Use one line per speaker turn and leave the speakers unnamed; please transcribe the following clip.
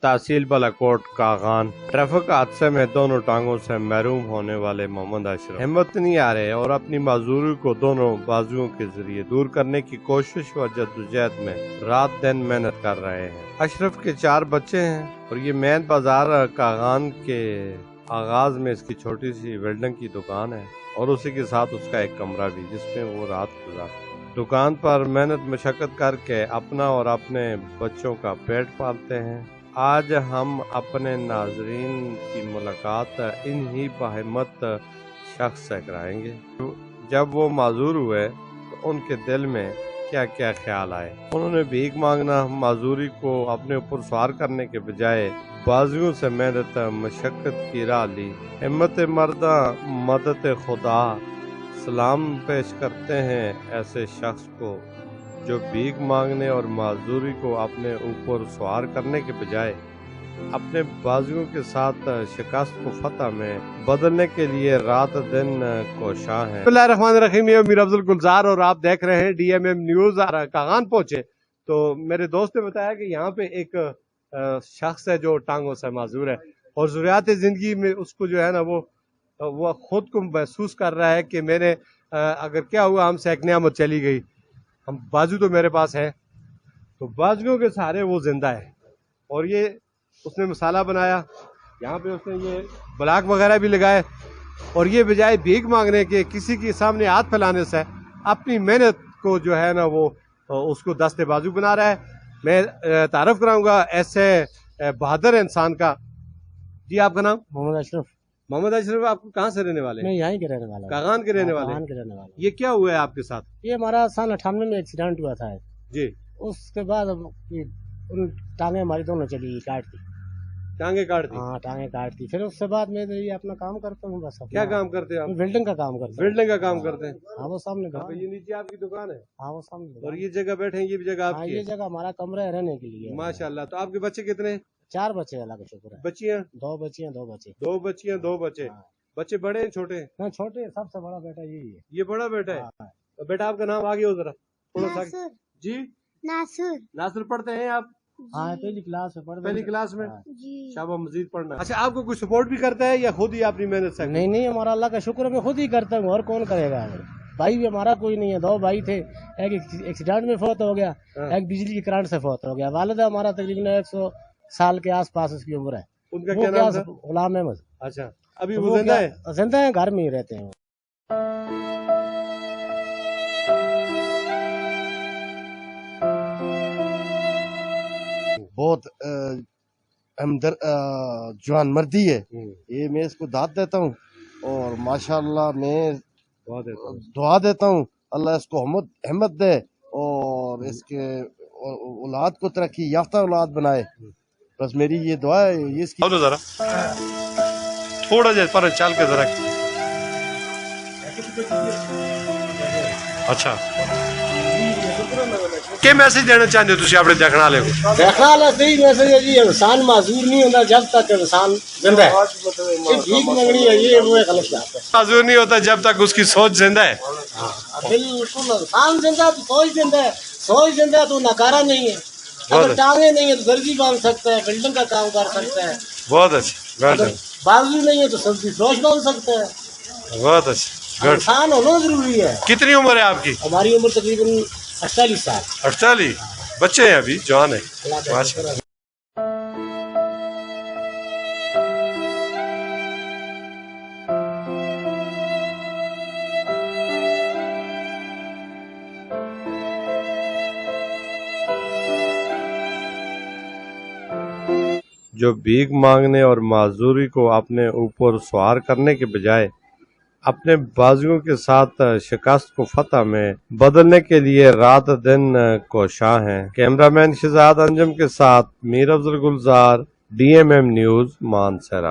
تحصیل Balakot Kaghan traffic حادثے میں دونوں ٹانگوں سے محروم ہونے والے محمد اشرف ہمت نہیں آ رہے اور اپنی معذوری کو دونوں بازوؤں کے ذریعے دور کرنے کی کوشش و جدوجہد میں رات دن محنت کر رہے ہیں۔ اشرف کے 4 بچے ہیں اور یہ مین بازار کاغان کے آغاز میں اس کی چھوٹی سی ویلڈنگ کی دکان ہے اور اسی کے ساتھ اس کا ایک کمرہ بھی جس میں وہ رات گزارتا ہے۔ دکان پر محنت مشقت کر کے اپنا اور اپنے بچوں کا پیٹ پالتے ہیں۔ آج ہم اپنے ناظرین کی ملاقات انہی باہمت شخص سے کرائیں گے۔ جب وہ معذور ہوئے تو ان کے دل میں کیا کیا خیال آئے۔ انہوں نے بھیک مانگنا معذوری کو اپنے اوپر سوار کرنے کے بجائے بازیوں سے محنت مشقت کی راہ لی۔ ہمت مردہ مدد خدا، سلام پیش کرتے ہیں ایسے شخص کو جو بھیک مانگنے اور معذوری کو اپنے اوپر سوار کرنے کے بجائے اپنے بازیوں کے ساتھ شکست کو فتح میں بدلنے کے لیے رات دن کوشاں ہیں۔ بسم اللہ الرحمن الرحیم، یہ میر افضل گلزار اور آپ دیکھ رہے ہیں DMM نیوز۔ کاغان پہنچے تو میرے دوست نے بتایا کہ یہاں پہ ایک شخص ہے جو ٹانگوں سے معذور ہے اور ضروریات زندگی میں اس کو جو ہے نا وہ خود کو محسوس کر رہا ہے کہ میں نے اگر کیا ہوا ہم سے ایک نعمت چلی گئی، ہم بازو تو میرے پاس ہے، تو بازوؤں کے سہارے وہ زندہ ہے۔ اور یہ اس نے مسالہ بنایا، یہاں پہ اس نے یہ بلاک وغیرہ بھی لگائے اور یہ بجائے بھیک مانگنے کے کسی کے سامنے ہاتھ پھیلانے سے اپنی محنت کو جو ہے نا وہ اس کو دست بازو بنا رہا ہے۔ میں تعارف کراؤں گا ایسے بہادر انسان کا۔ جی آپ کا نام؟
محمد اشرف۔
محمد اشرف، آپ کہاں سے رہنے والے ہیں؟
میں یہیں کے رہنے والا ہوں،
کاغان کے رہنے والے ہیں۔ یہ کیا ہوا ہے آپ کے ساتھ؟
یہ ہمارا سال 98 میں ایکسیڈنٹ ہوا تھا
جی،
اس کے بعد ان ٹانگیں ہماری دونوں چلی کاٹ دی،
ٹانگیں کاٹ دی؟
ہاں ٹانگیں کاٹ دی۔ پھر اس کے بعد میں یہ اپنا کام کرتا ہوں بس۔
کیا کام کرتے ہیں آپ؟
ویلڈنگ کا کام کرتا ہوں۔
ویلڈنگ کا کام کرتے ہیں؟
ہاں وہ سامنے
یہ نیچے آپ کی دکان ہے؟
ہاں وہ سامنے۔
اور یہ جگہ بیٹھے ہیں، یہ بھی جگہ آپ کی ہے؟
یہ جگہ ہمارا کمرہ ہے رہنے کے لیے۔
ماشاءاللہ۔ تو آپ کے بچے کتنے ہیں؟
4 بچے، اللہ کا شکر ہے۔
بچیاں؟
2 بچیاں 2 بچے۔
2 بچیاں 2 بچے۔ بچے بڑے ہیں چھوٹے ہیں؟
ہاں چھوٹے، سب سے بڑا بیٹا یہی ہے۔
یہ بڑا بیٹا ہے؟ تو بیٹا آپ کا نام آگے ہو ذرا تھوڑا سا۔ جی
ناصر۔
ناصر پڑھتے ہیں آپ؟
ہاں پہلی کلاس میں پڑھتے۔
پہلی کلاس میں؟
جی
شابہ مزید پڑھنا۔ اچھا، آپ کو کوئی سپورٹ بھی کرتا ہے یا خود ہی اپنی محنت سے؟
نہیں ہمارا اللہ کا شکر ہے، میں خود ہی کرتا ہوں، اور کون کرے گا۔ بھائی بھی ہمارا کوئی نہیں ہے، 2 بھائی تھے، ایک ایکسیڈنٹ میں فوت ہو گیا، ایک بجلی کی کرنٹ سے فوت ہو گیا۔ والدہ ہمارا تقریباً 100 سال کے آس پاس اس کی عمر ہے۔
ان کا کیا نام تھا؟
غلام احمد۔
اچھا، ابھی وہ زندہ ہے؟
زندہ ہیں، گھر میں ہی رہتے ہیں۔
بہت جوان مردی ہے یہ، میں اس کو داد دیتا ہوں اور ماشاءاللہ میں دعا دیتا ہوں اللہ اس کو ہمت دے اور اس کے اولاد کو ترقی یافتہ اولاد بنائے، بس میری یہ دعا ہے۔ یہ اس کی
ذرا تھوڑا جا پر چل کے ذرا۔ اچھا، کیا میسج دینا چاہتے ہو تسی اپنے دیکھنے والے کو؟
دیکھنا والا صحیح میسج ہے جی، انسان معذور نہیں ہوتا جب تک انسان زندہ ہے۔ بھیک مانگنی ہے یہ وہ غلط بات ہے۔
معذور نہیں ہوتا جب تک اس کی سوچ زندہ ہے۔
بالکل، انسان زندہ تو سوچ زندہ ہے، سوچ زندہ ہے تو ناکارہ نہیں ہے۔ اگر ٹانگیں نہیں ہے تو درزی باندھ سکتا ہے، بلڈنگ کا کام کر سکتا ہے۔
بہت اچھا،
بازو نہیں ہے تو سبزی فروش باندھ سکتا ہے۔
بہت اچھا۔
انسان ہونا ضروری ہے۔
کتنی عمر ہے آپ کی؟
ہماری عمر تقریباً 48 سال۔
48 بچے ہیں ابھی، جوان ہے ماشاءاللہ۔ جو بھیک مانگنے اور معذوری کو اپنے اوپر سوار کرنے کے بجائے اپنے بازیوں کے ساتھ شکست کو فتح میں بدلنے کے لیے رات دن کوشاں ہیں۔ کیمرہ مین شہزاد انجم کے ساتھ میر افضل گلزار، DMM نیوز، مانسہرہ۔